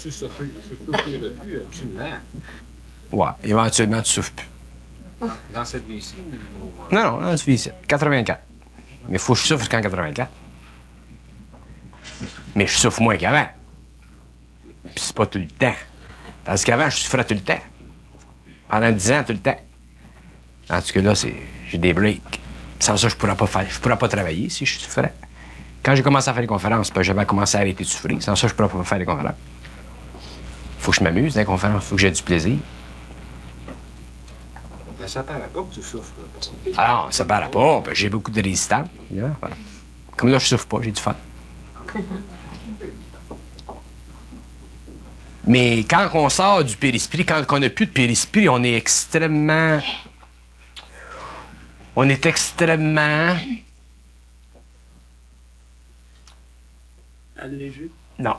Tu souffriras plus, absolument. Ouais, éventuellement, tu souffres plus. Dans cette vie-ci? Non, dans cette vie-ci. 84. Mais il faut que je souffre jusqu'en 84. Mais je souffre moins qu'avant. Puis c'est pas tout le temps. Parce qu'avant, je souffrais tout le temps. Pendant 10 ans, tout le temps. En tout cas, là, j'ai des breaks. Sans ça, je pourrais pas travailler si je souffrais. Quand j'ai commencé à faire des conférences, j'avais commencé à arrêter de souffrir. Sans ça, je pourrais pas faire des conférences. Faut que je m'amuse dans les conférences. Faut que j'ai du plaisir. Mais ça paraît pas que tu souffres. Alors, ça paraît pas. J'ai beaucoup de résistance. Voilà. Comme là, je souffre pas. J'ai du fun. Mais quand on sort du périsprit, quand on n'a plus de périsprit, on est extrêmement... Allégé? Non.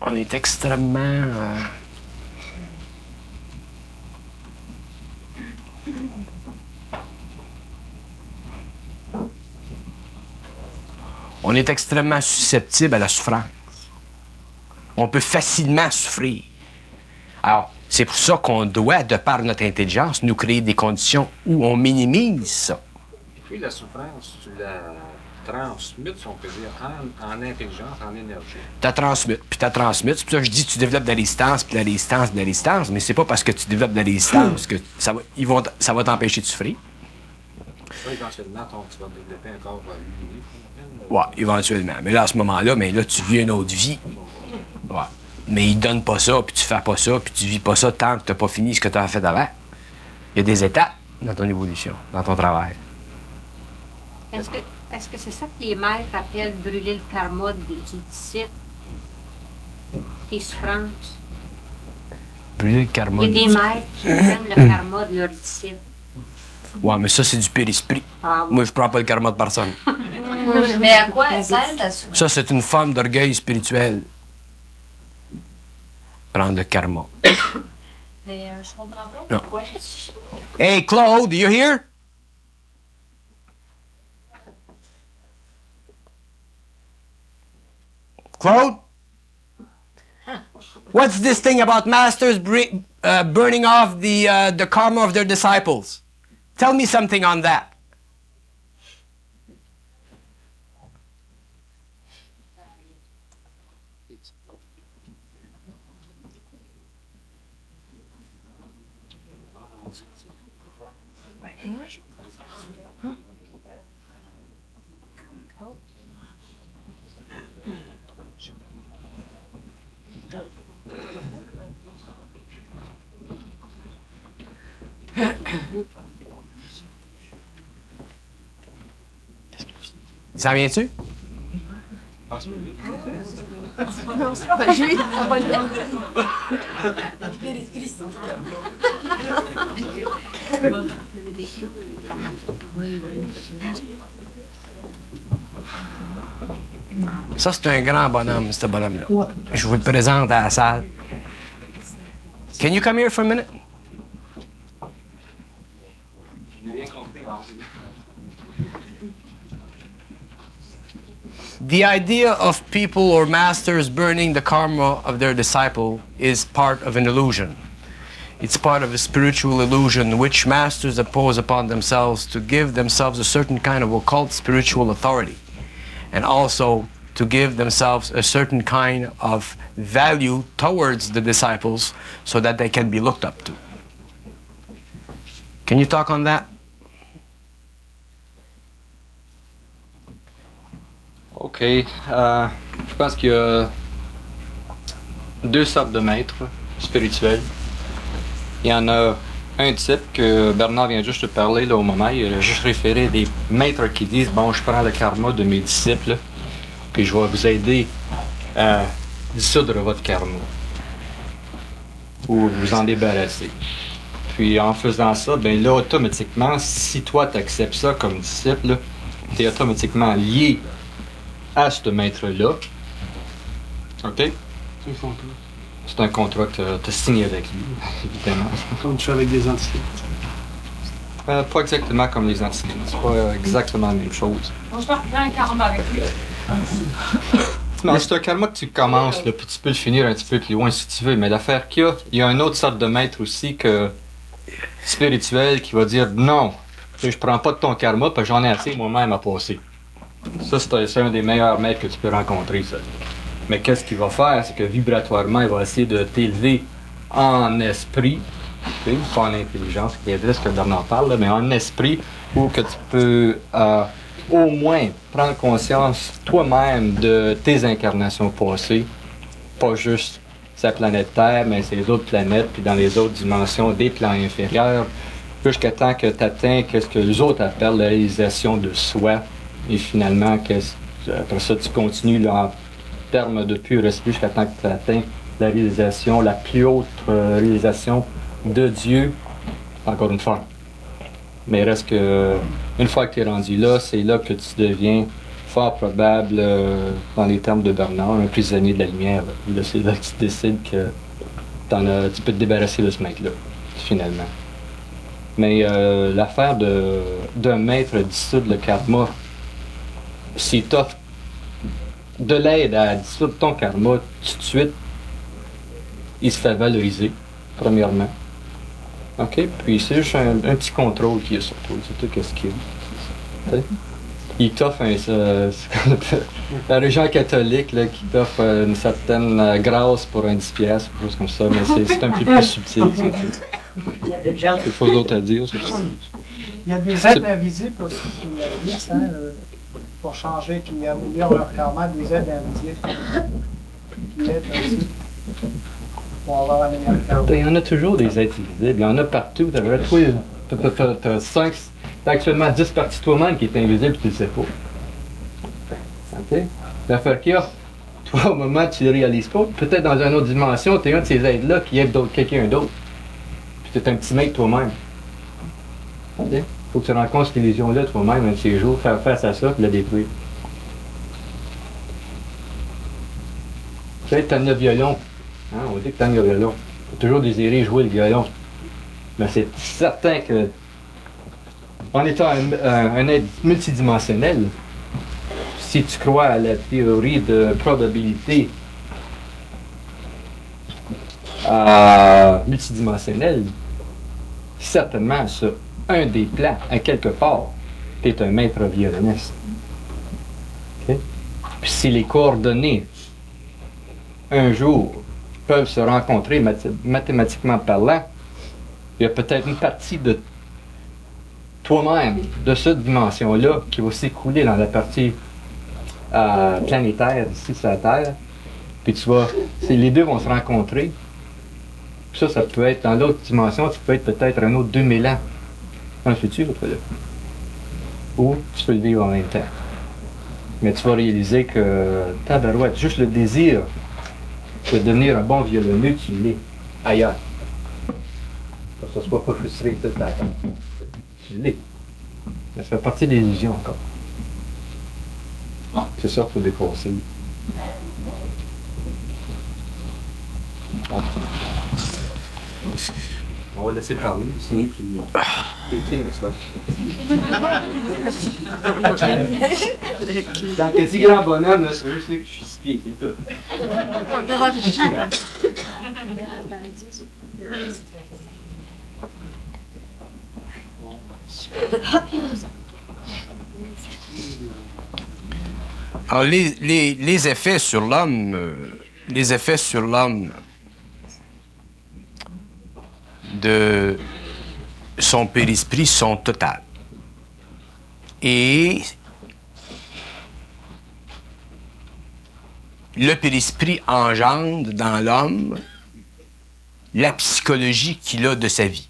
On est extrêmement... On est extrêmement susceptible à la souffrance. On peut facilement souffrir. Alors, c'est pour ça qu'on doit, de par notre intelligence, nous créer des conditions où on minimise ça. Et puis la souffrance, tu la transmutes, si on peut dire, en intelligence, en énergie. Tu transmutes. C'est pour ça que je dis que tu développes de la résistance, puis de la résistance, mais c'est pas parce que tu développes de la résistance que ça va t'empêcher de souffrir. Ça, éventuellement, tu vas développer un corps illuminé. Ouais, éventuellement. Mais là, à ce moment-là, tu vis une autre vie. Ouais. Mais ils donnent pas ça, puis tu fais pas ça, puis tu vis pas ça tant que t'as pas fini ce que tu as fait avant. Il y a des étapes dans ton évolution, dans ton travail. Est-ce que c'est ça que les maîtres appellent brûler le karma des disciples? Tes souffrances? Brûler le karma. Il y a des maîtres qui prennent le karma de leurs disciples. Ouais, mais ça, c'est du périsprit. Ah, Moi, je prends pas le karma de personne. Mais à quoi elle sert la souffrance? Ça, c'est une forme d'orgueil spirituel. Prendre le karma. Mais je comprends pas Non. pourquoi. Hey, Claude, you here? Claude? What's this thing about masters burning off the karma of their disciples? Tell me something on that. Ça vient-tu? Ça, c'est un grand bonhomme, ce bonhomme-là. Je vous le présente à la salle. Can you come here for a minute? The idea of people or masters burning the karma of their disciple is part of an illusion. It's part of a spiritual illusion which masters impose upon themselves to give themselves a certain kind of occult spiritual authority, and also to give themselves a certain kind of value towards the disciples so that they can be looked up to. Can you talk on that? OK. Je pense qu'il y a deux sortes de maîtres spirituels. Il y en a un type que Bernard vient juste de parler là, au moment. Il a juste référé des maîtres qui disent « Bon, je prends le karma de mes disciples, puis je vais vous aider à dissoudre votre karma. Ou vous en débarrasser. » Puis en faisant ça, ben là, automatiquement, si toi tu acceptes ça comme disciple, tu es automatiquement lié à ce maître-là. OK? C'est un contrat que tu as signé avec lui, évidemment. Comme tu fais avec des entités. Pas exactement comme les entités. C'est pas exactement la même chose. On se parle un karma avec lui. Non, c'est un karma que tu commences, là, puis tu peux le finir un petit peu plus loin si tu veux. Mais l'affaire qu'il y a une autre sorte de maître aussi que spirituel qui va dire non, je prends pas de ton karma, parce que j'en ai assez moi-même à passer. Ça, c'est un des meilleurs maîtres que tu peux rencontrer, ça. Mais qu'est-ce qu'il va faire? C'est que vibratoirement, il va essayer de t'élever en esprit, okay? Pas en intelligence, qui est ce que Bernard parle, là, mais en esprit, où que tu peux au moins prendre conscience toi-même de tes incarnations passées, pas juste sa planète Terre, mais ses autres planètes, puis dans les autres dimensions des plans inférieurs, jusqu'à temps que tu atteins ce que les autres appellent la réalisation de soi. Et finalement, après ça, tu continues là, en termes de pur esprit jusqu'à temps que tu atteins la réalisation, la plus haute réalisation de Dieu, encore une fois. Mais il reste que, une fois que tu es rendu là, c'est là que tu deviens fort probable, dans les termes de Bernard, un prisonnier de la lumière. Là, c'est là que tu décides que tu peux te débarrasser de ce mec-là, finalement. Mais l'affaire d'un maître dissoudre le karma, si tu offres de l'aide à dissoudre ton karma, tout de suite, il se fait valoriser, premièrement. OK? Puis c'est juste un petit contrôle qu'il y a sur toi, c'est tout ce qu'il y a. Il t'offre la religion catholique là, qui t'offre une certaine grâce pour un 10$, quelque chose comme ça, mais c'est un peu plus subtil. Il y a des gens- Quelque chose d'autre à dire. il y a des aides invisibles aussi qui existent, hein, pour changer, qui améliorent leur karma, des aides invisibles qui aident aussi pour avoir un meilleur karma. Il y en a toujours des êtres invisibles, il y en a partout. T'as 5, t'as actuellement 10 parties de toi-même qui est invisible et tu le sais pas. OK? L'affaire qu'il y a, toi, au moment où tu ne le réalises pas, peut-être dans une autre dimension, tu es un de ces êtres-là qui aide quelqu'un d'autre. Puis tu es un petit mec toi-même. OK? Faut que tu rencontres cette illusion-là toi-même un de ces jours, faire face à ça et la détruire. Tu sais, t'as le violon. Hein, on dit que t'as le violon. Tu as toujours désiré jouer le violon. Mais c'est certain que, en étant un être multidimensionnel, si tu crois à la théorie de probabilité multidimensionnelle, certainement sur un des plans, à quelque part, tu es un maître violoniste. Okay? Puis si les coordonnées, un jour, peuvent se rencontrer mathématiquement parlant, il y a peut-être une partie de toi-même, de cette dimension-là, qui va s'écouler dans la partie planétaire, ici sur la Terre. Puis tu vas, les deux vont se rencontrer. Puis ça peut être dans l'autre dimension, ça peut être peut-être un autre 2000 ans dans le futur, là. Ou tu peux le vivre en même temps. Mais tu vas réaliser que, tabarouette, juste le désir de devenir un bon violonneux, tu l'es ailleurs. Pour que ça ne soit pas frustré toute ta vie. Tu l'es. Mais ça fait partie de l'illusion encore. C'est ça qu'il faut dépasser. On va laisser parler ici, puis... Dans le petit grand bonhomme, là, c'est juste que je suis spié, c'est tout. Alors, les effets sur l'homme, de son périsprit sont totales. Et le périsprit engendre dans l'homme la psychologie qu'il a de sa vie.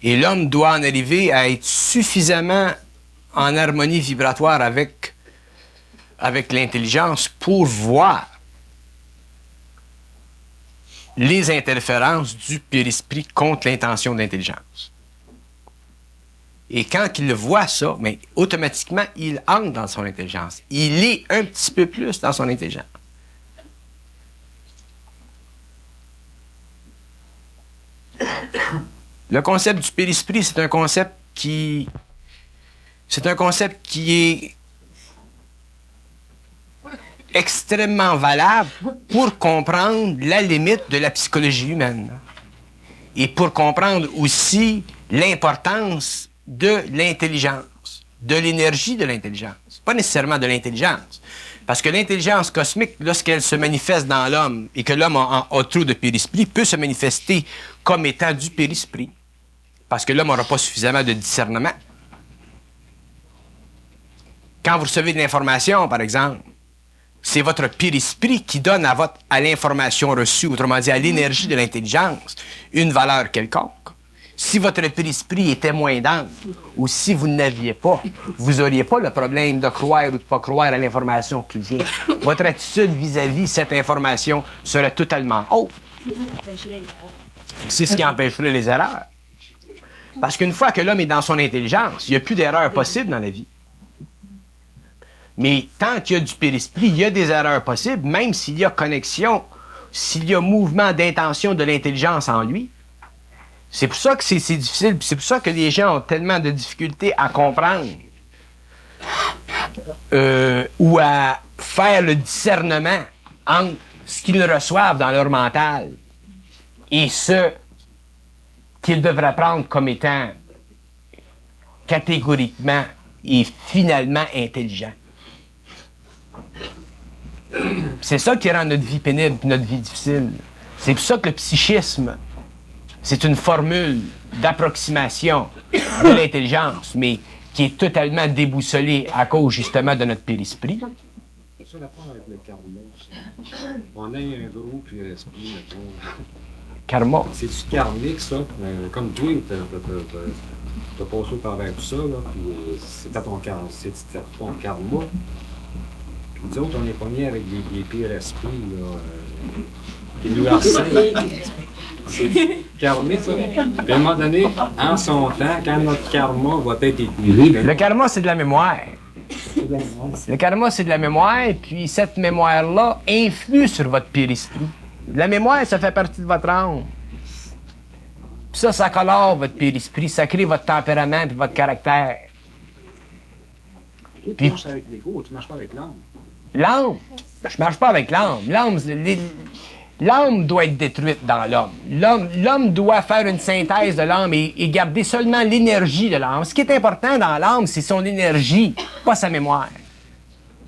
Et l'homme doit en arriver à être suffisamment en harmonie vibratoire avec l'intelligence pour voir les interférences du périsprit contre l'intention d'intelligence. Et quand il voit ça, mais automatiquement, il entre dans son intelligence. Il est un petit peu plus dans son intelligence. Le concept du périsprit, c'est un concept qui est extrêmement valable pour comprendre la limite de la psychologie humaine. Et pour comprendre aussi l'importance de l'intelligence, de l'énergie de l'intelligence. Pas nécessairement de l'intelligence. Parce que l'intelligence cosmique, lorsqu'elle se manifeste dans l'homme et que l'homme a trop de périsprit, peut se manifester comme étant du périsprit. Parce que l'homme n'aura pas suffisamment de discernement. Quand vous recevez de l'information, par exemple, c'est votre périsprit qui donne à l'information reçue, autrement dit à l'énergie de l'intelligence, une valeur quelconque. Si votre périsprit était moins dense, ou si vous n'aviez pas, vous n'auriez pas le problème de croire ou de ne pas croire à l'information qui vient. Votre attitude vis-à-vis cette information serait totalement autre. C'est ce qui empêcherait les erreurs. Parce qu'une fois que l'homme est dans son intelligence, il n'y a plus d'erreurs possibles dans la vie. Mais tant qu'il y a du périsprit, il y a des erreurs possibles, même s'il y a connexion, s'il y a mouvement d'intention de l'intelligence en lui. C'est pour ça que c'est difficile, c'est pour ça que les gens ont tellement de difficultés à comprendre ou à faire le discernement entre ce qu'ils reçoivent dans leur mental et ce qu'ils devraient prendre comme étant catégoriquement et finalement intelligent. C'est ça qui rend notre vie pénible et notre vie difficile. C'est pour ça que le psychisme, c'est une formule d'approximation de l'intelligence, mais qui est totalement déboussolée à cause justement de notre périsprit. C'est ça l'affaire avec le karma. Ça. On a un gros périsprit, mettons. Karma. C'est-tu karmique, ça? Comme toi, t'as passé au travers tout ça, là, puis c'était ton karma. Puis nous autres, on est pognés avec des pires esprits, là, qui nous harcèlent. C'est karmique, ça. Puis à un moment donné, en son temps, quand notre karma va être épuisé... Le karma, c'est de la mémoire. Le karma, c'est de la mémoire, puis cette mémoire-là influe sur votre périsprit. La mémoire, ça fait partie de votre âme. Puis ça colore votre périsprit, ça crée votre tempérament et votre caractère. Tu marches avec l'ego, tu marches pas avec l'âme. L'âme? Je marche pas avec l'âme. L'âme doit être détruite dans l'homme. L'homme doit faire une synthèse de l'âme et garder seulement l'énergie de l'âme. Ce qui est important dans l'âme, c'est son énergie, pas sa mémoire.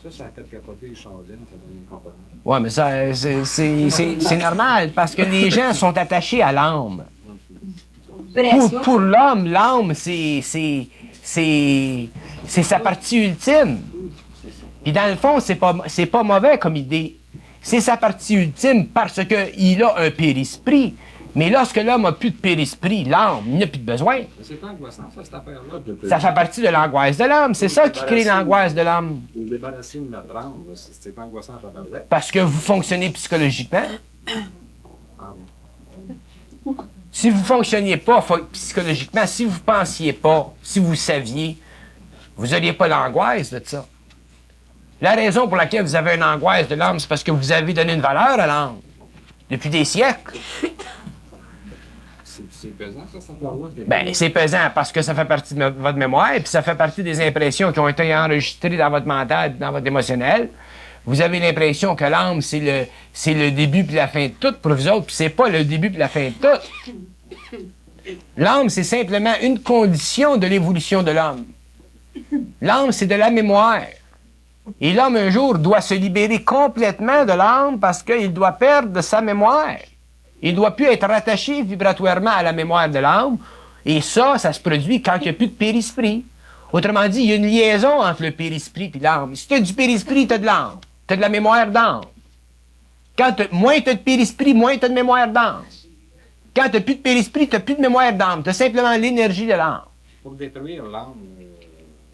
Ça a fait capoter les Chardines, ça donne une compagnie. Ouais, mais ça, c'est normal, parce que les gens sont attachés à l'âme. Pour l'homme, l'âme, c'est sa partie ultime. Puis dans le fond, c'est pas mauvais comme idée. C'est sa partie ultime parce qu'il a un périsprit. Mais lorsque l'homme n'a plus de périsprit, l'âme, il n'a plus de besoin. C'est angoissant, ça, cette affaire-là. Ça fait partie de l'angoisse de l'homme. C'est ça qui crée l'angoisse de l'homme. Vous débarrasser de notre âme, c'est angoissant à travers. Parce que vous fonctionnez psychologiquement. Si vous ne fonctionniez pas psychologiquement, si vous ne pensiez pas, si vous saviez, vous n'auriez pas l'angoisse de ça. La raison pour laquelle vous avez une angoisse de l'âme, c'est parce que vous avez donné une valeur à l'âme. Depuis des siècles. C'est pesant, ça, cette affaire-là? Ben, c'est pesant parce que ça fait partie de votre mémoire, puis ça fait partie des impressions qui ont été enregistrées dans votre mental, dans votre émotionnel. Vous avez l'impression que l'âme, c'est le début puis la fin de tout pour vous autres, puis c'est pas le début puis la fin de tout. L'âme, c'est simplement une condition de l'évolution de l'homme. L'âme, c'est de la mémoire. Et l'homme, un jour, doit se libérer complètement de l'âme parce qu'il doit perdre sa mémoire. Il ne doit plus être rattaché vibratoirement à la mémoire de l'âme. Et ça se produit quand il n'y a plus de périsprit. Autrement dit, il y a une liaison entre le périsprit et l'âme. Si tu as du périsprit, tu as de l'âme. Tu as de la mémoire d'âme. Moins tu as de périsprit, moins tu as de mémoire d'âme. Quand tu n'as plus de périsprit, tu n'as plus de mémoire d'âme. Tu as simplement l'énergie de l'âme. Pour détruire l'âme...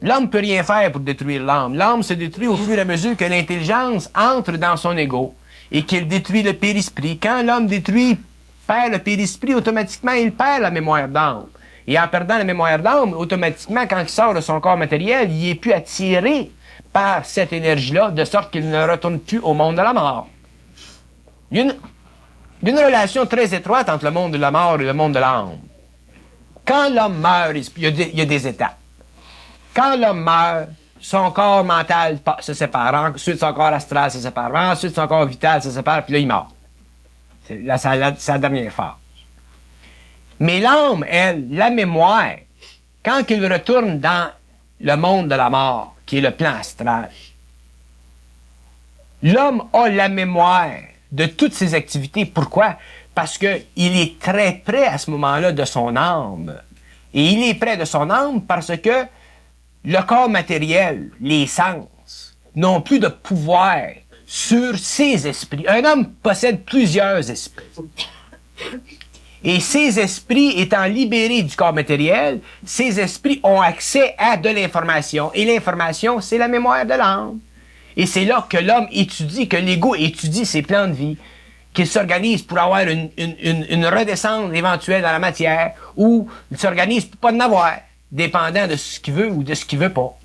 L'homme ne peut rien faire pour détruire l'âme. L'âme se détruit au fur et à mesure que l'intelligence entre dans son ego et qu'il détruit le périsprit. Quand l'homme perd le périsprit, automatiquement, il perd la mémoire d'âme. Et en perdant la mémoire d'âme, automatiquement, quand il sort de son corps matériel, il n'est plus attiré par cette énergie-là, de sorte qu'il ne retourne plus au monde de la mort. Il y a une relation très étroite entre le monde de la mort et le monde de l'âme. Quand l'homme meurt, il y a des étapes. Quand l'homme meurt, son corps mental se sépare, ensuite son corps astral se sépare, ensuite son corps vital se sépare, puis là, il meurt. C'est sa dernière phase. Mais l'âme, elle, la mémoire, quand il retourne dans le monde de la mort, qui est le plan astral, l'homme a la mémoire de toutes ses activités. Pourquoi? Parce qu'il est très près à ce moment-là de son âme. Et il est près de son âme parce que le corps matériel, les sens, n'ont plus de pouvoir sur ses esprits. Un homme possède plusieurs esprits. Et ces esprits étant libérés du corps matériel, ces esprits ont accès à de l'information. Et l'information, c'est la mémoire de l'âme. Et c'est là que l'homme étudie, que l'ego étudie ses plans de vie, qu'il s'organise pour avoir une redescente éventuelle dans la matière, ou il s'organise pour pas en avoir, dépendant de ce qu'il veut ou de ce qu'il veut pas.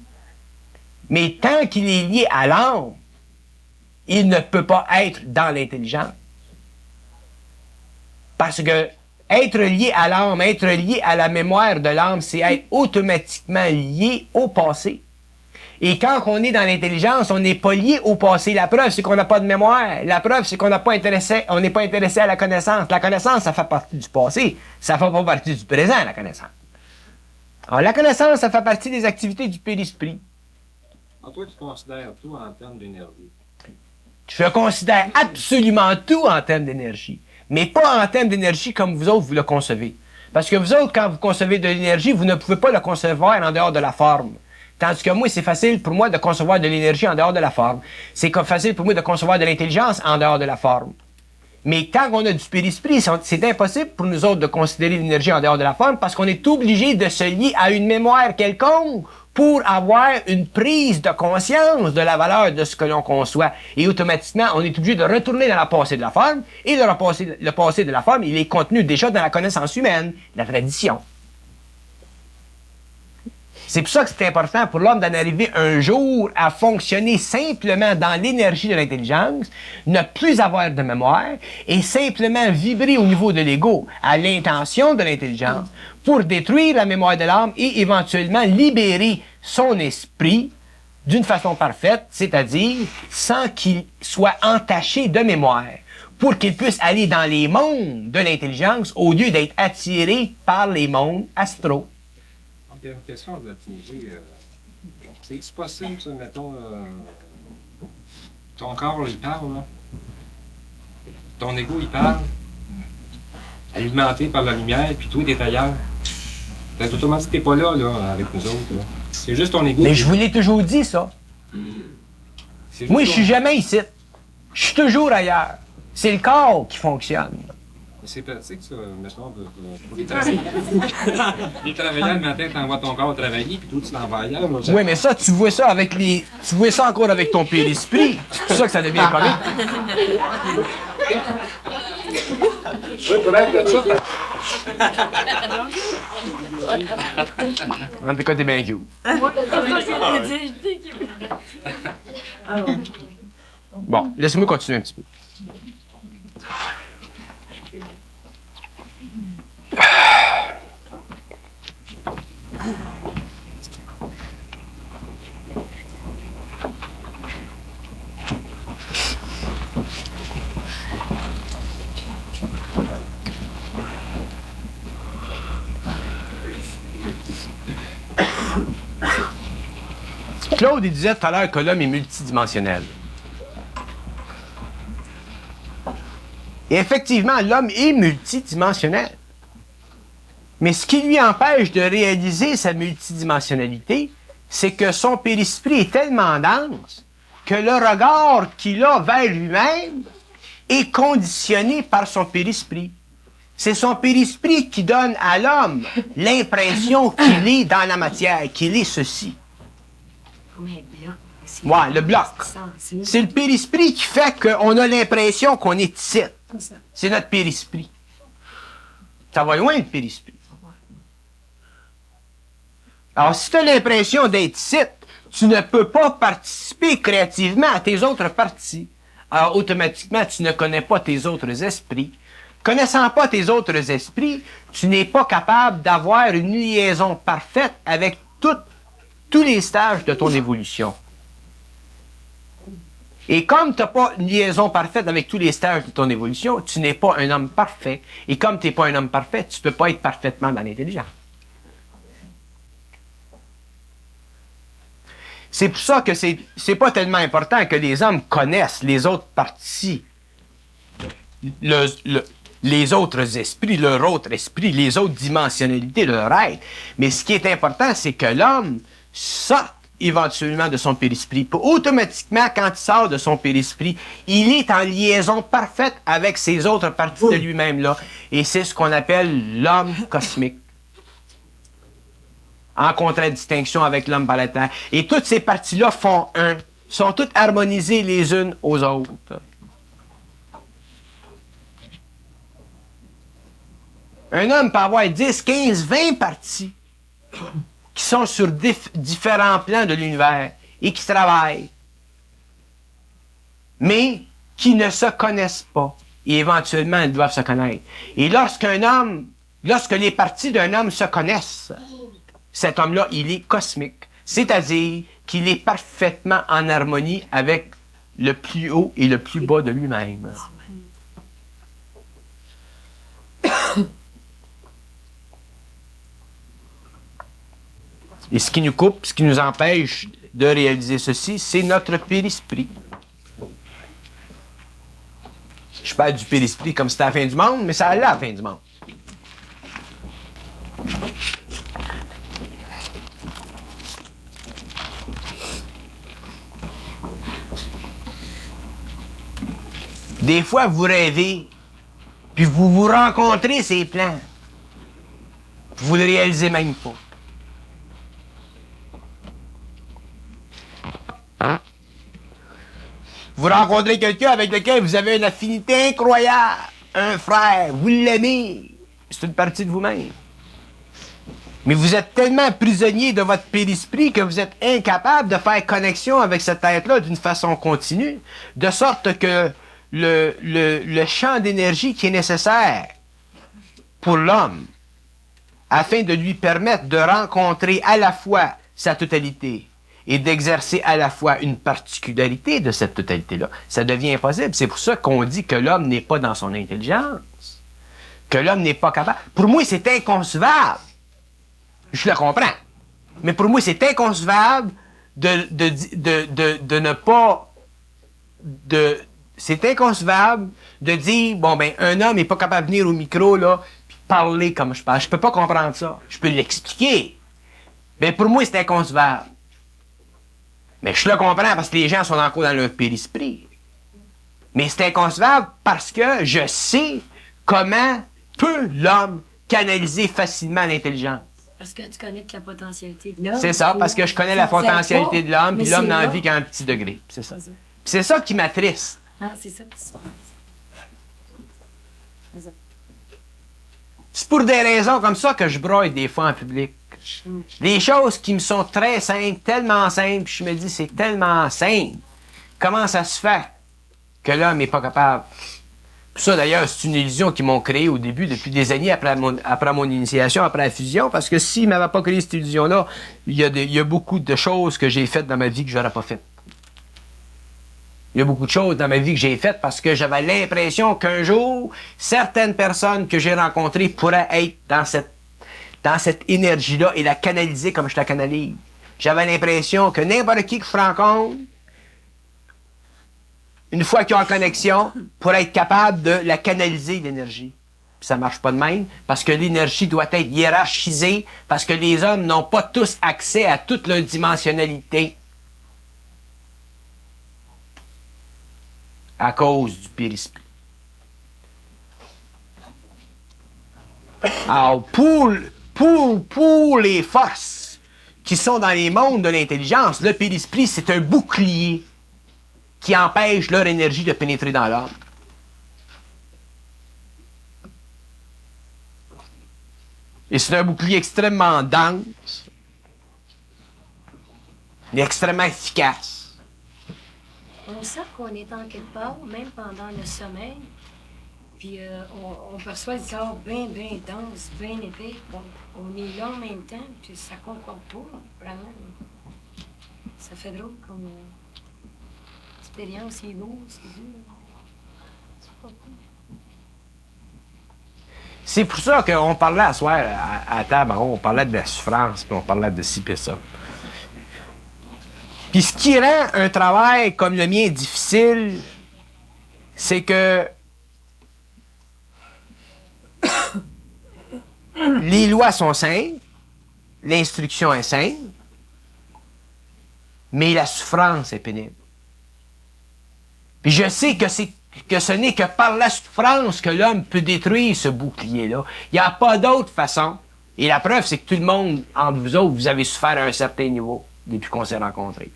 Mais tant qu'il est lié à l'âme, il ne peut pas être dans l'intelligence. Parce que être lié à l'âme, être lié à la mémoire de l'âme, c'est être automatiquement lié au passé. Et quand on est dans l'intelligence, on n'est pas lié au passé. La preuve, c'est qu'on n'a pas de mémoire. La preuve, c'est qu'on n'est pas intéressé à la connaissance. La connaissance, ça fait partie du passé. Ça fait pas partie du présent, la connaissance. Alors, la connaissance, ça fait partie des activités du périsprit. Alors, toi, tu considères tout en termes d'énergie. Je considère absolument tout en termes d'énergie. Mais pas en termes d'énergie comme vous autres, vous le concevez. Parce que vous autres, quand vous concevez de l'énergie, vous ne pouvez pas le concevoir en dehors de la forme. Tandis que moi, c'est facile pour moi de concevoir de l'énergie en dehors de la forme. C'est facile pour moi de concevoir de l'intelligence en dehors de la forme. Mais quand on a du périsprit, c'est impossible pour nous autres de considérer l'énergie en dehors de la forme parce qu'on est obligé de se lier à une mémoire quelconque pour avoir une prise de conscience de la valeur de ce que l'on conçoit. Et automatiquement, on est obligé de retourner dans le passé de la forme, et le passé de la forme, il est contenu déjà dans la connaissance humaine, la tradition. C'est pour ça que c'est important pour l'homme d'en arriver un jour à fonctionner simplement dans l'énergie de l'intelligence, ne plus avoir de mémoire et simplement vibrer au niveau de l'ego à l'intention de l'intelligence pour détruire la mémoire de l'âme et éventuellement libérer son esprit d'une façon parfaite, c'est-à-dire sans qu'il soit entaché de mémoire, pour qu'il puisse aller dans les mondes de l'intelligence au lieu d'être attiré par les mondes astraux. Il y a une question de c'est possible, ça, mettons, ton corps, il parle, là. Ton ego, il parle, alimenté par la lumière, puis toi, t'es ailleurs. T'es automatiquement, t'es pas là, avec nous autres, là. C'est juste ton ego. Mais je vous l'ai toujours dit, ça. Moi, je suis jamais ici. Je suis toujours ailleurs. C'est le corps qui fonctionne. C'est pratique, ça, mettons, pour les travailler. Les travailleurs, le matin, t'envoies ton corps travailler, puis toi, tu l'envoies ailleurs. Oui, mais ça, tu vois ça avec les... Tu vois ça encore avec ton périsprit. C'est pour ça que ça devient comique. En tout cas, t'es bien cute. Bon, laissez-moi continuer un petit peu. Claude, il disait tout à l'heure que l'homme est multidimensionnel. Et effectivement, l'homme est multidimensionnel. Mais ce qui lui empêche de réaliser sa multidimensionnalité, c'est que son périsprit est tellement dense que le regard qu'il a vers lui-même est conditionné par son périsprit. C'est son périsprit qui donne à l'homme l'impression qu'il est dans la matière, qu'il est ceci. Ouais, le bloc. C'est le périsprit qui fait qu'on a l'impression qu'on est ici. C'est notre périsprit. Ça va loin, le périsprit. Alors, si tu as l'impression d'être ici, tu ne peux pas participer créativement à tes autres parties. Alors, automatiquement, tu ne connais pas tes autres esprits. Connaissant pas tes autres esprits, tu n'es pas capable d'avoir une liaison parfaite avec tous tous les stages de ton évolution. Et comme tu n'as pas une liaison parfaite avec tous les stages de ton évolution, tu n'es pas un homme parfait. Et comme tu n'es pas un homme parfait, tu ne peux pas être parfaitement dans l'intelligence. C'est pour ça que c'est pas tellement important que les hommes connaissent les autres parties, les autres esprits, leur autre esprit, les autres dimensionnalités, leur être. Mais ce qui est important, c'est que l'homme sorte éventuellement de son périsprit. Automatiquement, quand il sort de son périsprit, il est en liaison parfaite avec ces autres parties de lui-même-là. Et c'est ce qu'on appelle l'homme cosmique. En contradistinction avec l'homme par la terre. Et toutes ces parties-là font un, sont toutes harmonisées les unes aux autres. Un homme peut avoir 10, 15, 20 parties qui sont sur différents plans de l'univers et qui travaillent, mais qui ne se connaissent pas. Et éventuellement, elles doivent se connaître. Et lorsque les parties d'un homme se connaissent, cet homme-là, il est cosmique. C'est-à-dire qu'il est parfaitement en harmonie avec le plus haut et le plus bas de lui-même. Et ce qui nous coupe, ce qui nous empêche de réaliser ceci, c'est notre périsprit. Je parle du périsprit comme si c'était la fin du monde, mais ça allait à la fin du monde. Des fois, vous rêvez, puis vous rencontrez ces plans. Vous ne le réalisez même pas. Vous rencontrez quelqu'un avec lequel vous avez une affinité incroyable, un frère, vous l'aimez, c'est une partie de vous-même. Mais vous êtes tellement prisonnier de votre périsprit que vous êtes incapable de faire connexion avec cette être-là d'une façon continue, de sorte que le champ d'énergie qui est nécessaire pour l'homme, afin de lui permettre de rencontrer à la fois sa totalité et d'exercer à la fois une particularité de cette totalité-là, ça devient impossible. C'est pour ça qu'on dit que l'homme n'est pas dans son intelligence, que l'homme n'est pas capable. Pour moi, c'est inconcevable. Je le comprends. Mais pour moi, c'est inconcevable de ne pas... C'est inconcevable de dire, bon, ben, un homme n'est pas capable de venir au micro, là, puis parler comme je parle. Je peux pas comprendre ça. Je peux l'expliquer. Mais pour moi, c'est inconcevable. Mais je le comprends parce que les gens sont encore dans leur périsprit. Mais c'est inconcevable parce que je sais comment peut l'homme canaliser facilement l'intelligence. Parce que tu connais toute la potentialité de l'homme. C'est ça, parce que je connais la potentialité de l'homme, puis l'homme n'en vit qu'à un petit degré. C'est ça. C'est ça qui m'attriste. Ah, c'est ça. C'est pour des raisons comme ça que je broye des fois en public. Des choses qui me sont très simples, tellement simples, puis je me dis, c'est tellement simple. Comment ça se fait que l'homme n'est pas capable? Puis ça, d'ailleurs, c'est une illusion qu'ils m'ont créée au début, depuis des années après mon initiation, après la fusion, parce que s'ils ne m'avaient pas créé cette illusion-là, il y a beaucoup de choses que j'ai faites dans ma vie que je n'aurais pas faites. Il y a beaucoup de choses dans ma vie que j'ai faites parce que j'avais l'impression qu'un jour, certaines personnes que j'ai rencontrées pourraient être dans cette énergie-là et la canaliser comme je la canalise. J'avais l'impression que n'importe qui que je rencontre, une fois qu'ils ont en connexion, pourrait être capable de la canaliser, l'énergie. Puis ça marche pas de même, parce que l'énergie doit être hiérarchisée, parce que les hommes n'ont pas tous accès à toute leur dimensionnalité. À cause du périsprit. Alors, pour les forces qui sont dans les mondes de l'intelligence, le périsprit, c'est un bouclier qui empêche leur énergie de pénétrer dans l'homme. Et c'est un bouclier extrêmement dense, mais extrêmement efficace. On sent qu'on est en quelque part, même pendant le sommeil, puis on perçoit le corps bien dense, bien épais. On est là en même temps, puis ça concorde pas, vraiment. Ça fait drôle comme expérience, c'est lourd, c'est dur. C'est pas cool. C'est pour ça qu'on parlait à soir à table, on parlait de la souffrance, puis on parlait de ci et ça. Puis ce qui rend un travail comme le mien difficile, c'est que les lois sont simples, l'instruction est simple, mais la souffrance est pénible. Puis je sais que ce n'est que par la souffrance que l'homme peut détruire ce bouclier-là. Il n'y a pas d'autre façon. Et la preuve, c'est que tout le monde, entre vous autres, vous avez souffert à un certain niveau depuis qu'on s'est rencontrés.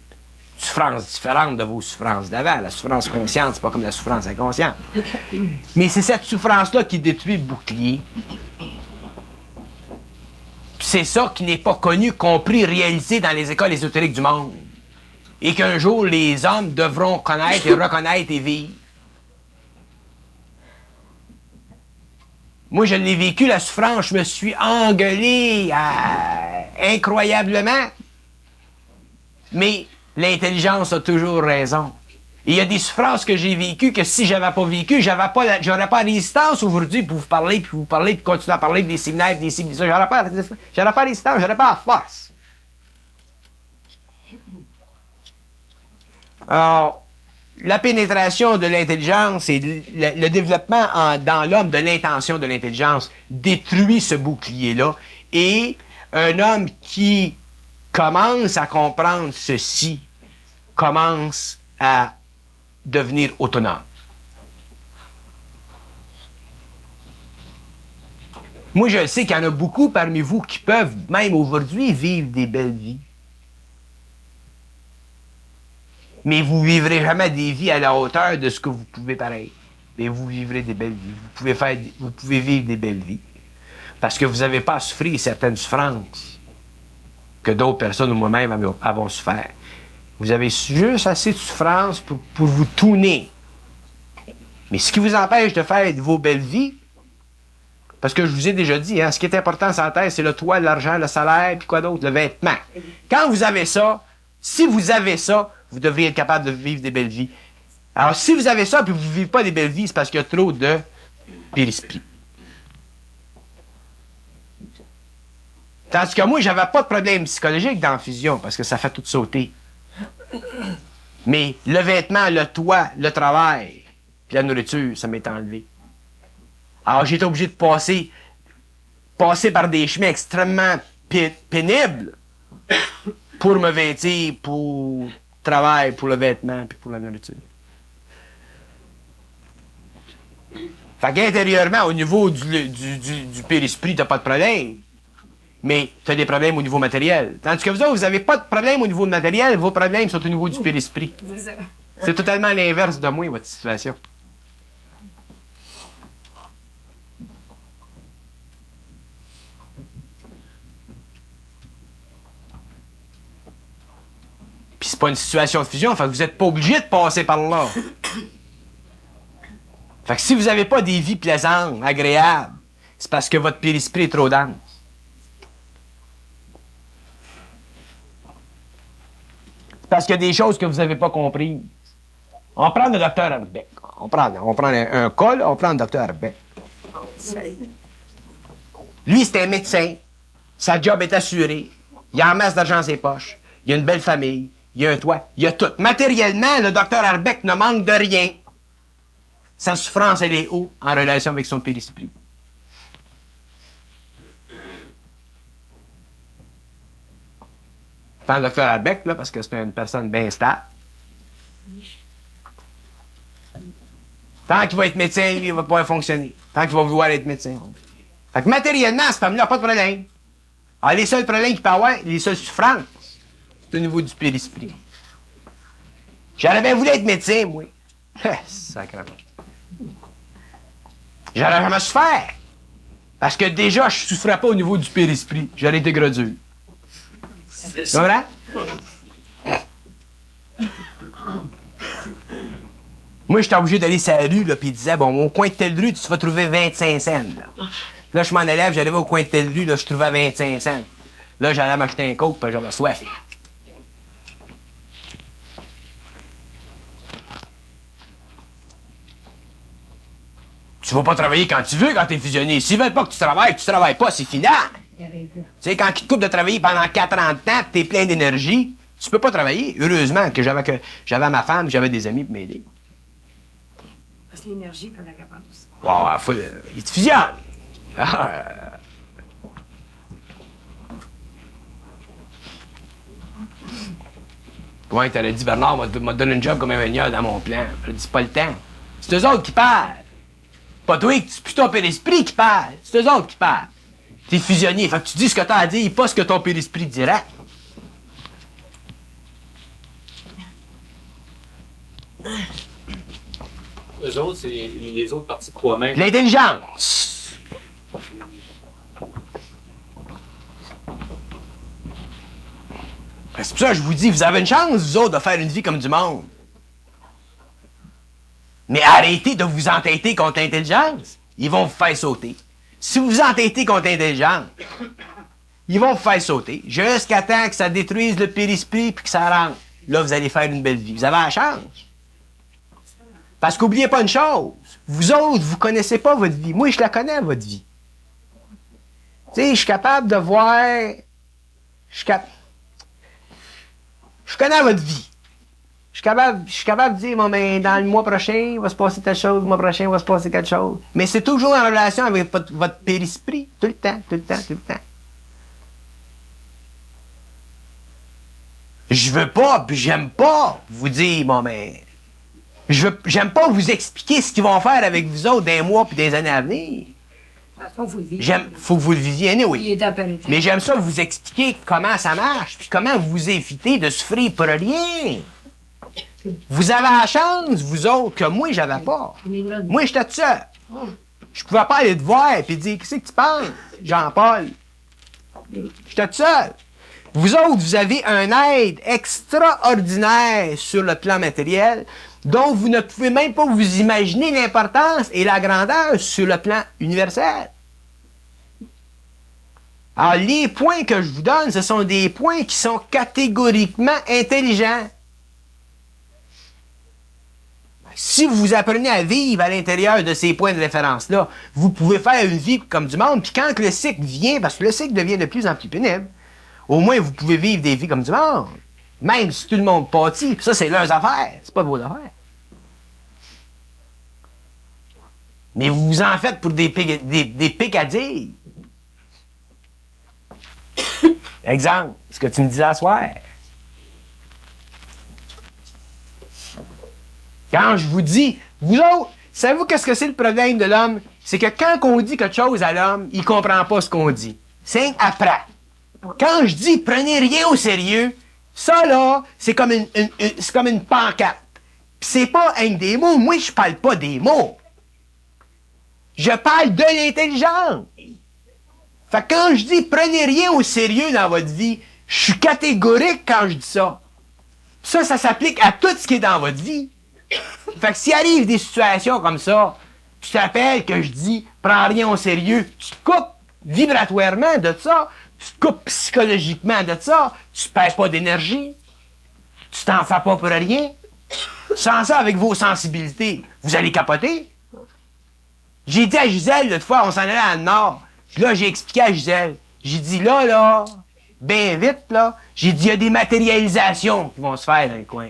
Souffrance différente de vos souffrances d'avant. La souffrance consciente, c'est pas comme la souffrance inconsciente. Mais c'est cette souffrance-là qui détruit le bouclier. C'est ça qui n'est pas connu, compris, réalisé dans les écoles ésotériques du monde. Et qu'un jour, les hommes devront connaître et reconnaître et vivre. Moi, je l'ai vécu, la souffrance. Je me suis engueulé incroyablement. Mais l'intelligence a toujours raison. Et il y a des souffrances que j'ai vécues que si j'avais pas vécu, j'aurais pas la résistance aujourd'hui pour vous parler, puis continuer à parler des séminaires, des cibles, j'aurais pas la résistance, j'aurais pas la force. Alors, la pénétration de l'intelligence et le développement dans l'homme de l'intention de l'intelligence détruit ce bouclier-là. Et un homme qui commence à comprendre ceci commence à devenir autonome. Moi, je sais qu'il y en a beaucoup parmi vous qui peuvent, même aujourd'hui, vivre des belles vies. Mais vous ne vivrez jamais des vies à la hauteur de ce que vous pouvez pareil. Mais vous vivrez des belles vies. Vous pouvez vivre des belles vies. Parce que vous n'avez pas à souffrir certaines souffrances que d'autres personnes ou moi-même avons souffert. Vous avez juste assez de souffrance pour vous tourner. Mais ce qui vous empêche de faire vos belles vies, parce que je vous ai déjà dit, hein, ce qui est important sur la terre, c'est le toit, l'argent, le salaire, puis quoi d'autre, le vêtement. Quand vous avez ça, si vous avez ça, vous devriez être capable de vivre des belles vies. Alors, si vous avez ça, puis vous ne vivez pas des belles vies, c'est parce qu'il y a trop de périsprit. Tandis que moi, j'avais pas de problème psychologique dans la fusion, parce que ça fait tout sauter. Mais le vêtement, le toit, le travail, puis la nourriture, ça m'est enlevé. Alors, j'étais obligé de passer par des chemins extrêmement pénibles pour me vêtir, pour le travail, pour le vêtement, puis pour la nourriture. Fait qu'intérieurement, au niveau du périsprit, t'as pas de problème. Mais tu as des problèmes au niveau matériel. Tandis que vous autres, vous n'avez pas de problème au niveau matériel, vos problèmes sont au niveau du périsprit. C'est totalement l'inverse de moi, votre situation. Puis c'est pas une situation de fusion, fait que vous n'êtes pas obligé de passer par là. Fait que si vous n'avez pas des vies plaisantes, agréables, c'est parce que votre périsprit est trop dense. Parce qu'il y a des choses que vous n'avez pas comprises. On prend le docteur Arbeck. On prend un col, on prend le docteur Arbeck. Lui, c'est un médecin. Sa job est assurée. Il a en masse d'argent dans ses poches. Il a une belle famille. Il a un toit. Il a tout. Matériellement, le docteur Arbeck ne manque de rien. Sa souffrance, elle est haut en relation avec son périsprit. Je prends le docteur Arbeck, là, parce que c'est une personne bien stable. Tant qu'il va être médecin, lui, il va pouvoir fonctionner. Tant qu'il va vouloir être médecin. Fait que matériellement, cette femme-là n'a pas de problème. Alors, les seuls problèmes qu'il peut avoir, les seules souffrances, c'est au niveau du périsprit. J'aurais bien voulu être médecin, moi. Sacrément. J'aurais jamais souffert. Parce que déjà, je ne souffrais pas au niveau du périsprit. J'aurais été gradule. Tu comprends? Moi, j'étais obligé d'aller sur la rue, là, puis il disait, bon, au coin de telle rue, tu vas trouver 25 cents. Là, je m'en allais, j'allais au coin de telle rue, là, je trouvais 25 cents. Là, j'allais m'acheter un coke, puis j'avais soif. Tu vas pas travailler quand tu veux quand t'es fusionné. S'ils veulent pas que tu travailles pas, c'est final. Tu sais, quand ils te coupent de travailler pendant 4 ans de temps, t'es plein d'énergie, tu peux pas travailler. Heureusement que j'avais ma femme, j'avais des amis pour m'aider. Parce que l'énergie, qu'on est capable aussi. Wow, il te fusionne. Ouais, t'aurais dit, Bernard m'a donné un job comme ingénieur dans mon plan. J'ai dit, c'est pas le temps. C'est eux autres qui parlent. Pas toi, c'est plus ton périsprit qui parle. C'est eux autres qui parlent. T'es fusionné, fait que tu dis ce que t'as à dire, pas ce que ton périsprit dirait. Eux autres, c'est les autres parties de toi-même. L'intelligence. C'est pour ça que je vous dis, vous avez une chance, vous autres, de faire une vie comme du monde. Mais arrêtez de vous entêter contre l'intelligence. Ils vont vous faire sauter. Si vous vous entêtez contre l'intelligence, ils vont vous faire sauter. Jusqu'à temps que ça détruise le périsprit puis que ça rentre. Là, vous allez faire une belle vie. Vous avez la chance. Parce qu'oubliez pas une chose. Vous autres, vous connaissez pas votre vie. Moi, je la connais, votre vie. Tu sais, je suis capable de voir... Je connais votre vie. Je suis capable de dire, bon, ben, dans le mois prochain, il va se passer telle chose, le mois prochain, il va se passer quelque chose. Mais c'est toujours en relation avec votre périsprit. Tout le temps, tout le temps, tout le temps. Je veux pas, puis j'aime pas vous dire, bon, ben, j'aime pas vous expliquer ce qu'ils vont faire avec vous autres des mois puis des années à venir. Faut que vous le viviez, oui. Mais j'aime ça vous expliquer comment ça marche, puis comment vous éviter de souffrir pour rien. Vous avez la chance, vous autres, que moi, j'avais pas. Moi, j'étais tout seul. Je pouvais pas aller te voir et dire, qu'est-ce que tu penses, Jean-Paul? J'étais tout seul. Vous autres, vous avez un aide extraordinaire sur le plan matériel, dont vous ne pouvez même pas vous imaginer l'importance et la grandeur sur le plan universel. Alors, les points que je vous donne, ce sont des points qui sont catégoriquement intelligents. Si vous apprenez à vivre à l'intérieur de ces points de référence-là, vous pouvez faire une vie comme du monde, puis quand le cycle vient, parce que le cycle devient de plus en plus pénible, au moins vous pouvez vivre des vies comme du monde. Même si tout le monde pâtit, puis ça c'est leurs affaires, c'est pas vos affaires. Mais vous vous en faites pour des pics à dire. Exemple, ce que tu me disais à soir. Quand je vous dis, vous autres, savez-vous qu'est-ce que c'est le problème de l'homme? C'est que quand on dit quelque chose à l'homme, il comprend pas ce qu'on dit. C'est après. Quand je dis prenez rien au sérieux, ça là, c'est comme une pancarte. Pis c'est pas un des mots. Moi, je parle pas des mots. Je parle de l'intelligence. Fait que quand je dis prenez rien au sérieux dans votre vie, je suis catégorique quand je dis ça. Ça s'applique à tout ce qui est dans votre vie. Fait que s'il arrive des situations comme ça, tu te rappelles que je dis prends rien au sérieux, tu te coupes vibratoirement de ça, tu te coupes psychologiquement de ça, tu perds pas d'énergie, tu t'en fais pas pour rien. Sans ça, avec vos sensibilités, vous allez capoter. J'ai dit à Gisèle, l'autre fois, on s'en allait à le nord. Là, j'ai expliqué à Gisèle. J'ai dit, là, bien vite, là, j'ai dit, il y a des matérialisations qui vont se faire dans le coin.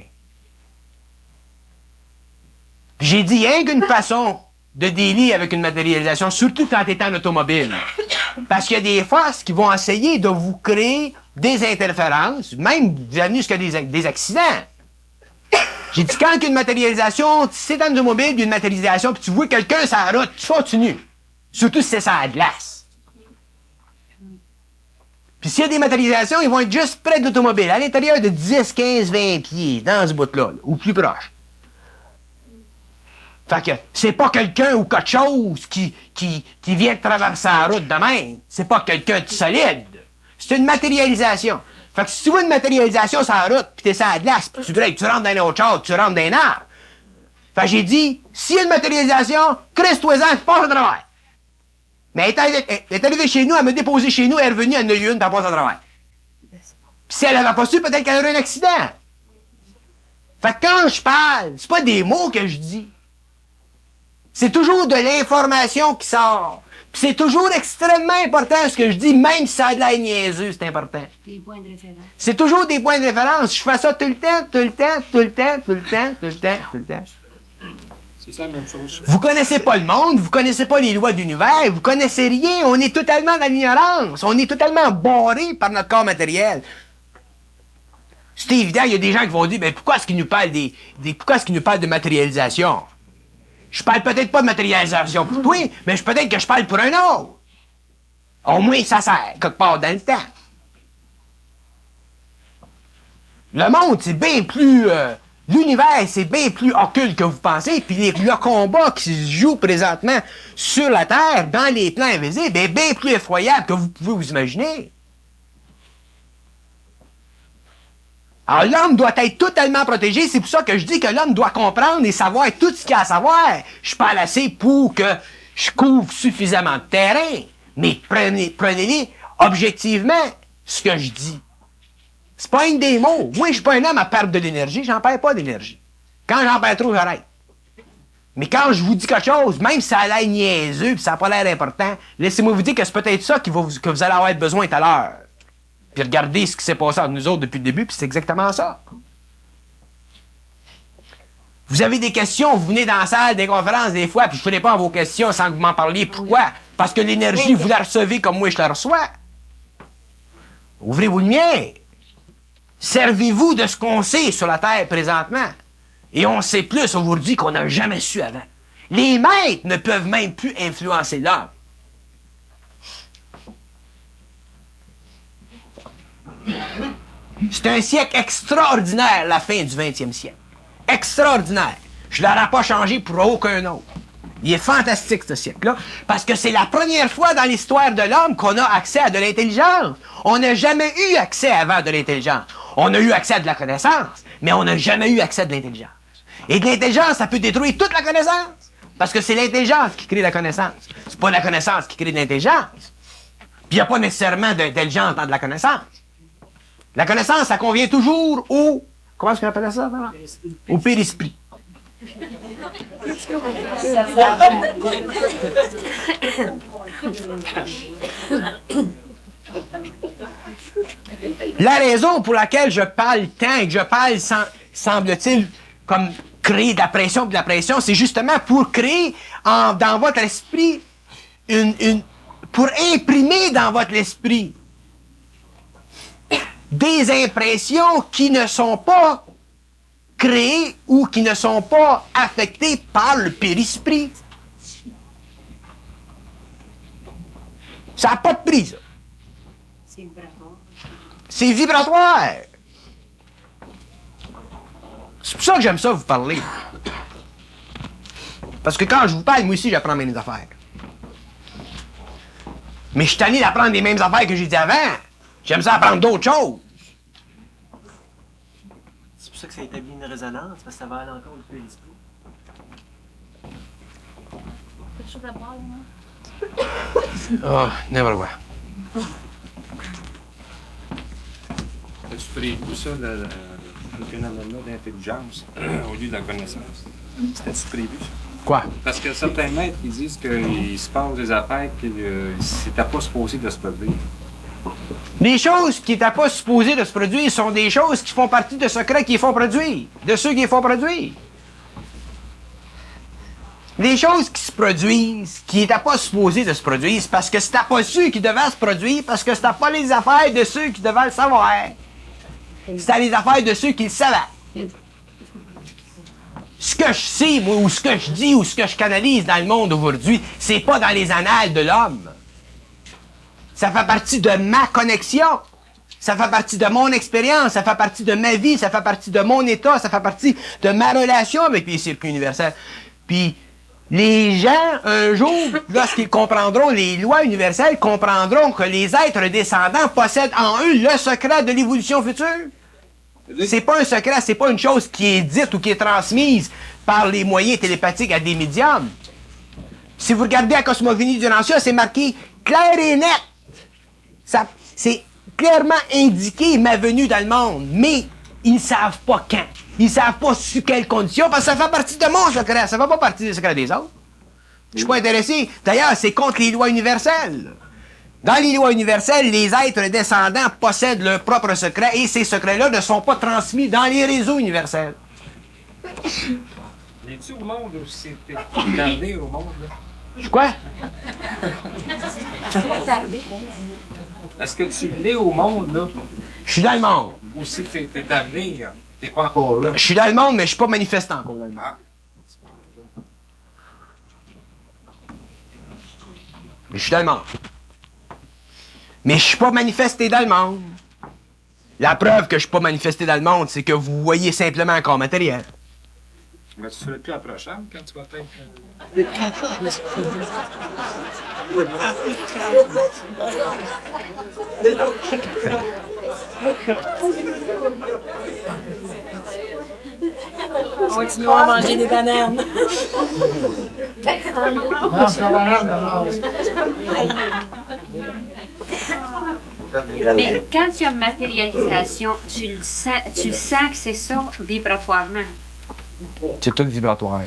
J'ai dit, rien qu'une façon de délier avec une matérialisation, surtout quand tu es en automobile. Parce qu'il y a des forces qui vont essayer de vous créer des interférences, même vous amener jusqu'à des accidents. J'ai dit, quand il y a une matérialisation, si c'est en automobile, il y a une matérialisation, puis tu vois quelqu'un sur la route, tu continues. Surtout si c'est sur la glace. Puis s'il y a des matérialisations, ils vont être juste près de l'automobile, à l'intérieur de 10, 15, 20 pieds, dans ce bout-là, ou plus proche. Fait que c'est pas quelqu'un ou quelque chose qui vient de traverser la route de même. C'est pas quelqu'un de solide. C'est une matérialisation. Fait que si tu vois une matérialisation sur la route, pis t'es sur la glace, pis tu rentres dans un autre char, tu rentres dans un arbre. Fait que j'ai dit, s'il y a une matérialisation, crisse-toi-en, passe au travail. Mais elle est arrivée chez nous, elle m'a déposé chez nous, elle est revenue, elle en a eu une, puis elle passe au travail. Pis si elle avait pas su, peut-être qu'elle aurait un accident. Fait que quand je parle, c'est pas des mots que je dis. C'est toujours de l'information qui sort. Puis c'est toujours extrêmement important ce que je dis, même si ça a de l'air niaiseux, c'est important. Des points de référence. C'est toujours des points de référence. Je fais ça tout le temps, tout le temps, tout le temps, tout le temps, tout le temps, tout le temps. C'est ça la même chose. Vous connaissez pas le monde, vous connaissez pas les lois de l'univers, vous connaissez rien, on est totalement dans l'ignorance, on est totalement barré par notre corps matériel. C'est évident, il y a des gens qui vont dire, ben pourquoi est-ce qu'ils nous parlent pourquoi est-ce qu'ils nous parlent de matérialisation? Je parle peut-être pas de matérialisation pour toi, mais peut-être que je parle pour un autre. Au moins, ça sert quelque part dans le temps. Le monde, c'est bien plus... l'univers, c'est bien plus occulte que vous pensez, puis le combat qui se joue présentement sur la Terre, dans les plans invisibles, est bien plus effroyable que vous pouvez vous imaginer. Alors, l'homme doit être totalement protégé. C'est pour ça que je dis que l'homme doit comprendre et savoir tout ce qu'il a à savoir. Je parle assez pour que je couvre suffisamment de terrain. Mais prenez-les objectivement, ce que je dis. C'est pas une des mots. Moi, je suis pas un homme à perdre de l'énergie. J'en perds pas d'énergie. Quand j'en perds trop, j'arrête. Mais quand je vous dis quelque chose, même si ça a l'air niaiseux et ça n'a pas l'air important, laissez-moi vous dire que c'est peut-être ça que vous allez avoir besoin tout à l'heure. Puis regardez ce qui s'est passé entre nous autres depuis le début, puis c'est exactement ça. Vous avez des questions, vous venez dans la salle des conférences des fois, puis je ne réponds à vos questions sans que vous m'en parliez. Pourquoi? Parce que l'énergie, vous la recevez comme moi je la reçois. Ouvrez-vous le mien. Servez-vous de ce qu'on sait sur la Terre présentement. Et on sait plus aujourd'hui qu'on n'a jamais su avant. Les maîtres ne peuvent même plus influencer l'homme. C'est un siècle extraordinaire, la fin du 20e siècle. Extraordinaire. Je ne l'aurais pas changé pour aucun autre. Il est fantastique, ce siècle-là, parce que c'est la première fois dans l'histoire de l'homme qu'on a accès à de l'intelligence. On n'a jamais eu accès avant de l'intelligence. On a eu accès à de la connaissance, mais on n'a jamais eu accès à de l'intelligence. Et de l'intelligence, ça peut détruire toute la connaissance, parce que c'est l'intelligence qui crée la connaissance. C'est pas la connaissance qui crée de l'intelligence. Puis il n'y a pas nécessairement d'intelligence dans de la connaissance. La connaissance, ça convient toujours au... Comment est-ce qu'on appelle ça? Au périsprit. La raison pour laquelle je parle tant et que je parle, semble-t-il, comme créer de la pression, c'est justement pour créer dans votre esprit pour imprimer dans votre esprit des impressions qui ne sont pas créées ou qui ne sont pas affectées par le périsprit. Ça n'a pas de prix, ça. C'est vibratoire. C'est vibratoire. C'est pour ça que j'aime ça vous parler. Parce que quand je vous parle, moi aussi, j'apprends mes affaires. Mais je suis tanné d'apprendre les mêmes affaires que j'ai dit avant. J'aime ça apprendre d'autres choses. C'est pour ça que ça établit une résonance, parce que ça va à l'encontre du périsprit. Quelque chose à boire, moi? Oh, never quoi. As-tu prévu ça, le phénomène-là d'intelligence, au lieu de la connaissance? C'était-tu prévu, ça? Quoi? Parce que certains maîtres, ils disent qu'il se passe des affaires qui c'était pas supposé de se produire. Les choses qui n'étaient pas supposées de se produire sont des choses qui font partie de secrets qui les font produire, de ceux qui les font produire. Les choses qui se produisent, qui n'étaient pas supposées de se produire, c'est parce que c'était pas ceux qui devaient se produire, parce que c'était pas les affaires de ceux qui devaient le savoir. C'était les affaires de ceux qui le savaient. Ce que je sais, moi, ou ce que je dis, ou ce que je canalise dans le monde aujourd'hui, c'est pas dans les annales de l'homme. Ça fait partie de ma connexion. Ça fait partie de mon expérience. Ça fait partie de ma vie. Ça fait partie de mon état. Ça fait partie de ma relation avec les circuits universels. Puis, les gens, un jour, lorsqu'ils comprendront les lois universelles, comprendront que les êtres descendants possèdent en eux le secret de l'évolution future. C'est pas un secret, c'est pas une chose qui est dite ou qui est transmise par les moyens télépathiques à des médiums. Si vous regardez la cosmogonie du Rancia, c'est marqué clair et net. C'est clairement indiqué ma venue dans le monde, mais ils ne savent pas quand. Ils ne savent pas sous quelles conditions, parce que ça fait partie de mon secret, ça ne fait pas partie des secrets des autres. Je suis pas intéressé. D'ailleurs, c'est contre les lois universelles. Dans les lois universelles, les êtres descendants possèdent leurs propres secrets et ces secrets-là ne sont pas transmis dans les réseaux universels. Es-tu au monde ou c'est tardé au monde, là? Quoi? Est-ce que tu l'es au monde, là? Je suis dans le monde. Ou si t'es à venir, t'es pas encore là? Je suis dans le monde, mais je suis pas manifestant encore dans le monde. Ah. Mais je suis dans le monde. Mais je suis pas manifesté dans le monde. La preuve que je suis pas manifesté dans le monde, c'est que vous voyez simplement un corps matériel. Mais tu serais plus approchable quand tu vas être... Continuons à manger des bananes. Non, c'est pas grave, non. Mais quand il y a matérialisation, tu sens que c'est ça vibratoirement. C'est tout vibratoire.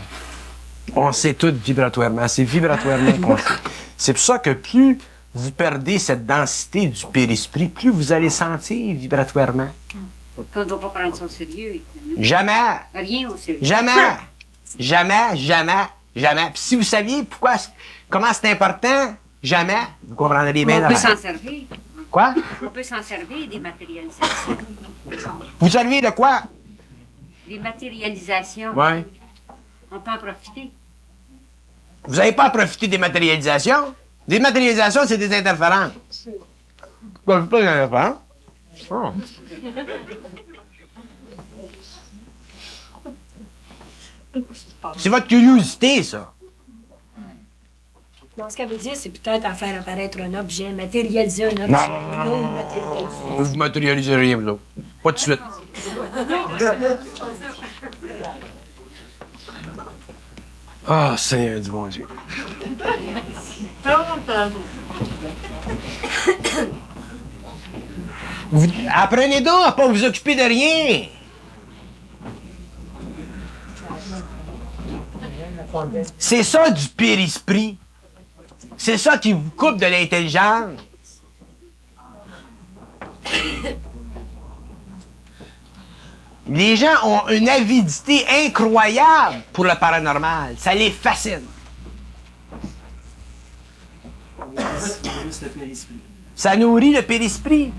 On sait tout vibratoirement. C'est vibratoirement qu'on sait. C'est pour ça que plus vous perdez cette densité du périsprit, plus vous allez sentir vibratoirement. On ne doit pas prendre ça au sérieux. Jamais! Rien au sérieux. Jamais! Jamais, jamais, jamais. Puis si vous saviez comment c'est important, jamais, vous comprendriez bien On peut l'affaire. s'en servir. Quoi? On peut s'en servir des matérialisations. Vous savez de quoi? Des matérialisations. Ouais. On peut en profiter. Vous n'avez pas à profiter des matérialisations. Des matérialisations, c'est des interférences. Pas des interférences. Oh. C'est votre curiosité, ça. Non, ce qu'elle veut dire, c'est peut-être à faire apparaître un objet, matérialiser un objet. Non. Vous matérialisez rien, vous autres. Pas de suite. Ah, Seigneur du bon Dieu. Apprenez donc à pas vous occuper de rien. C'est ça du périsprit. C'est ça qui vous coupe de l'intelligence. Les gens ont une avidité incroyable pour le paranormal. Ça les fascine. Juste le périsprit. Ça nourrit le périsprit.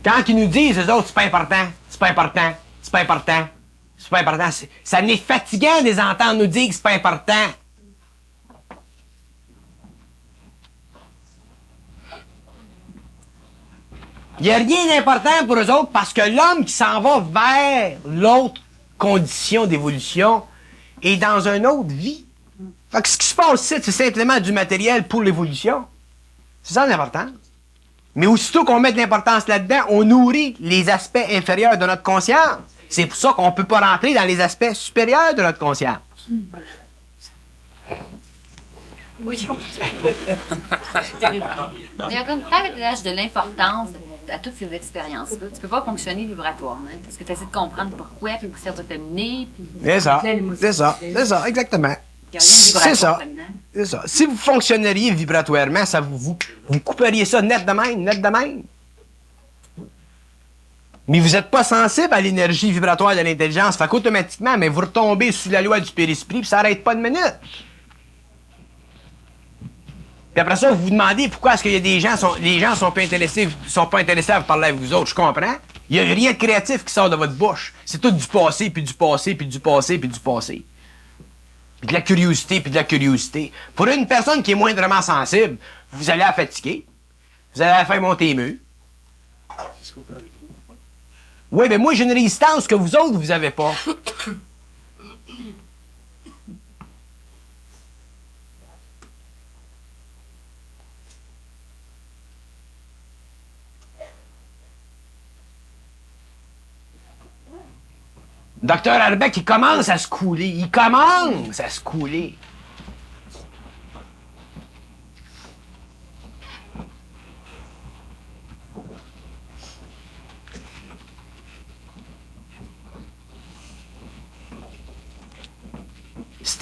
Quand ils nous disent, eux autres, c'est pas important, c'est pas important, c'est pas important, c'est pas important, ça m'est fatigant de les entendre nous dire que c'est pas important. Il n'y a rien d'important pour eux autres parce que l'homme qui s'en va vers l'autre condition d'évolution est dans une autre vie. Fait que ce qui se passe ici, c'est simplement du matériel pour l'évolution. C'est ça l'important. Mais aussitôt qu'on met de l'importance là-dedans, on nourrit les aspects inférieurs de notre conscience. C'est pour ça qu'on ne peut pas rentrer dans les aspects supérieurs de notre conscience. Oui. Il y a comme partage de l'importance à toutes ces expériences-là. Tu peux pas fonctionner vibratoirement parce que tu essaies de comprendre pourquoi, puis où ça va te mener. Puis... C'est ça, c'est ça, exactement. Il y a rien de vibratoire C'est ça. là-dedans. C'est ça. Si vous fonctionneriez vibratoirement, ça vous couperiez ça net de même, net de même. Mais vous n'êtes pas sensible à l'énergie vibratoire de l'intelligence, fait qu'automatiquement, mais vous retombez sous la loi du périsprit, puis ça n'arrête pas de minute. Puis après ça, vous vous demandez pourquoi est-ce qu'il y a des gens, les gens sont pas intéressés à vous parler avec vous autres, je comprends. Il n'y a rien de créatif qui sort de votre bouche. C'est tout du passé, puis du passé, puis du passé, puis du passé. Puis de la curiosité, puis de la curiosité. Pour une personne qui est moindrement sensible, vous allez la fatiguer. Vous allez la faire monter les murs. Oui, mais moi, j'ai une résistance que vous autres, vous avez pas. Docteur Arbeck, il commence à se couler. Il commence à se couler.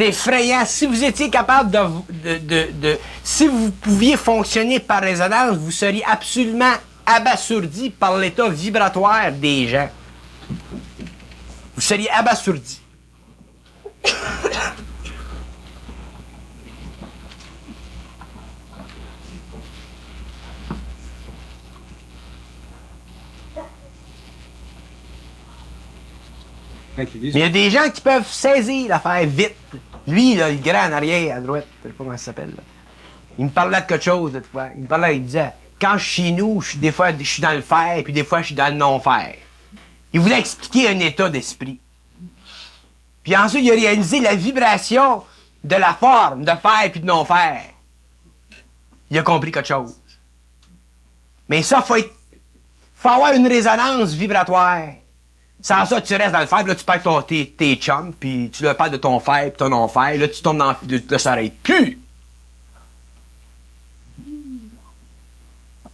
C'est effrayant. Si vous étiez capable si vous pouviez fonctionner par résonance, vous seriez absolument abasourdi par l'état vibratoire des gens. Vous seriez abasourdi. Quand ils disent, Mais il y a des gens qui peuvent saisir l'affaire vite. Lui, là, le grand en arrière, à droite, je sais pas comment ça s'appelle. Là. Il me parlait de quelque chose, de fois. Il me parlait, il disait, quand je suis chez nous, des fois, je suis dans le faire, puis des fois, je suis dans le non-faire. Il voulait expliquer un état d'esprit. Puis ensuite, il a réalisé la vibration de la forme, de faire puis de non-faire. Il a compris quelque chose. Mais ça, faut avoir une résonance vibratoire. Sans ça, tu restes dans le fer, puis là, tu perds tes chums, puis tu leur parles de ton fer, puis ton non-fer, là, tu tombes dans là, ça n'arrête plus.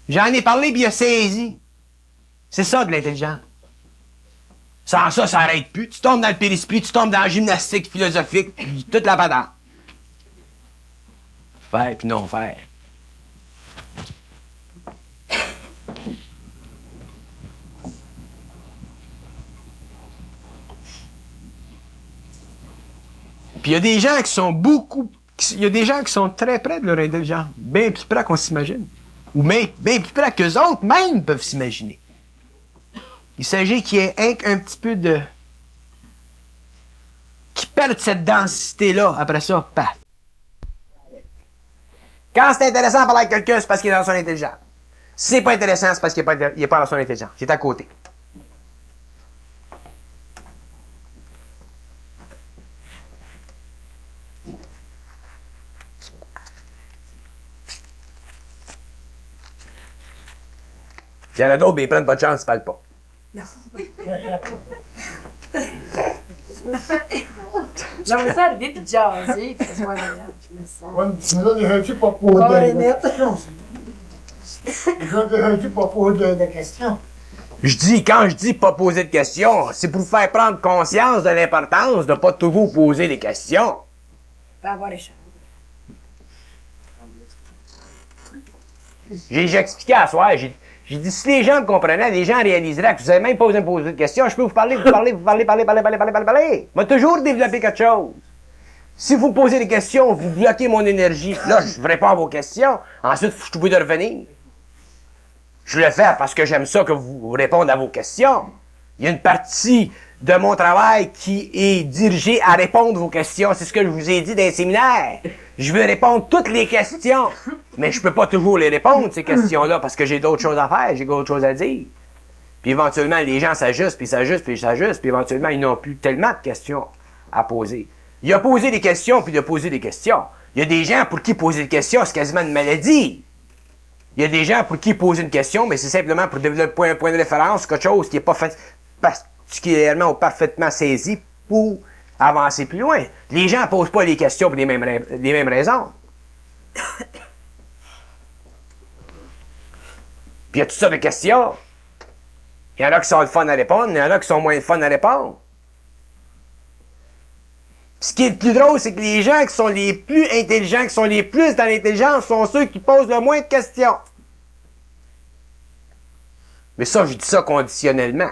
J'en ai parlé, puis il a saisi. C'est ça, de l'intelligence. Sans ça, ça n'arrête plus. Tu tombes dans le périsprit, tu tombes dans la gymnastique philosophique, puis toute la patente. Faire, puis non-faire. Puis il y a des gens qui sont il y a des gens qui sont très près de leur intelligence, bien plus près qu'on s'imagine. Ou même bien plus près qu'eux autres même peuvent s'imaginer. Il s'agit qu'il y ait un petit peu de... qui perdent cette densité-là, après ça, paf. Quand c'est intéressant de parler avec quelqu'un, c'est parce qu'il est dans son intelligence. Si c'est pas intéressant, c'est parce qu'il n'est pas dans son intelligence. Il est à côté. Il y en a d'autres, mais ils prennent pas de chance, ils parlent pas. J'aimerais ça arriver puis jaser, puis que ce soit agréable. Je me sens. Ouais, mais là, déjà-tu pas poser de questions? Déjà-tu pas poser de questions? Quand je dis pas poser de questions, c'est pour vous faire prendre conscience de l'importance de pas toujours poser des questions. Pas avoir les choses. J'ai expliqué à soir, j'ai dit, si les gens me comprenaient, les gens réaliseraient que vous n'avez même pas besoin de poser de questions, je peux vous parler. Moi, toujours développer quelque chose. Si vous me posez des questions, vous bloquez mon énergie. Là, je réponds à vos questions. Ensuite, je suis obligé de revenir. Je le fais parce que j'aime ça que vous répondez à vos questions. Il y a une partie de mon travail qui est dirigée à répondre à vos questions. C'est ce que je vous ai dit dans les séminaires. Je veux répondre toutes les questions, mais je peux pas toujours les répondre, ces questions-là, parce que j'ai d'autres choses à faire, j'ai d'autres choses à dire. Puis éventuellement, les gens s'ajustent, puis s'ajustent, puis s'ajustent, puis éventuellement, ils n'ont plus tellement de questions à poser. Il a posé des questions, puis il a posé des questions. Il y a des gens pour qui poser des questions, c'est quasiment une maladie. Il y a des gens pour qui poser une question, mais c'est simplement pour développer un point de référence, quelque chose qui n'est pas fait particulièrement ou parfaitement saisi pour avancer plus loin. Les gens ne posent pas les questions pour les mêmes raisons. Puis il y a toutes sortes de questions. Il y en a qui sont le fun à répondre, il y en a qui sont moins le fun à répondre. Puis ce qui est le plus drôle, c'est que les gens qui sont les plus intelligents, qui sont les plus dans l'intelligence, sont ceux qui posent le moins de questions. Mais ça, je dis ça conditionnellement.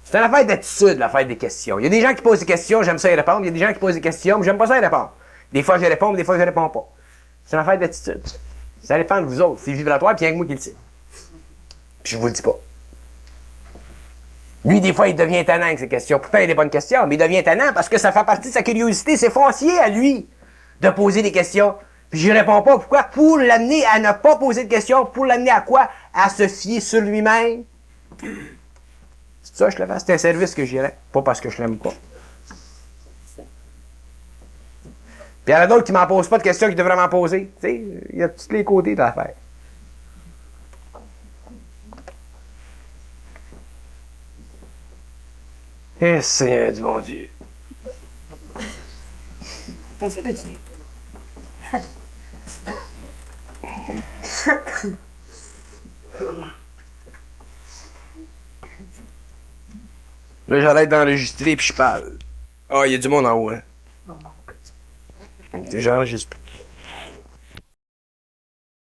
C'est une affaire d'attitude, l'affaire des questions. Il y a des gens qui posent des questions, j'aime ça y répondre. Il y a des gens qui posent des questions, mais j'aime pas ça y répondre. Des fois, je réponds, des fois, je réponds pas. C'est une affaire d'attitude. Ça dépend de vous autres. C'est vibratoire, puis il y a que moi qui le sais. Puis je vous le dis pas. Lui, des fois, il devient tannant avec ses questions. Pourtant, il a des bonnes questions, mais il devient tannant parce que ça fait partie de sa curiosité. C'est foncier à lui de poser des questions. Puis je réponds pas. Pourquoi? Pour l'amener à ne pas poser de questions. Pour l'amener à quoi? À se fier sur lui-même. C'est ça, je le fais. C'est un service que j'irais. Pas parce que je l'aime pas. Puis il y en a d'autres qui m'en posent pas de questions qu'ils devraient m'en poser. Tu sais, il y a tous les côtés de l'affaire. Eh, Seigneur du bon Dieu. Ça se peut-tu? Là, j'arrête d'enregistrer puis je parle. Ah, il y a du monde en haut, hein. J'enregistre plus.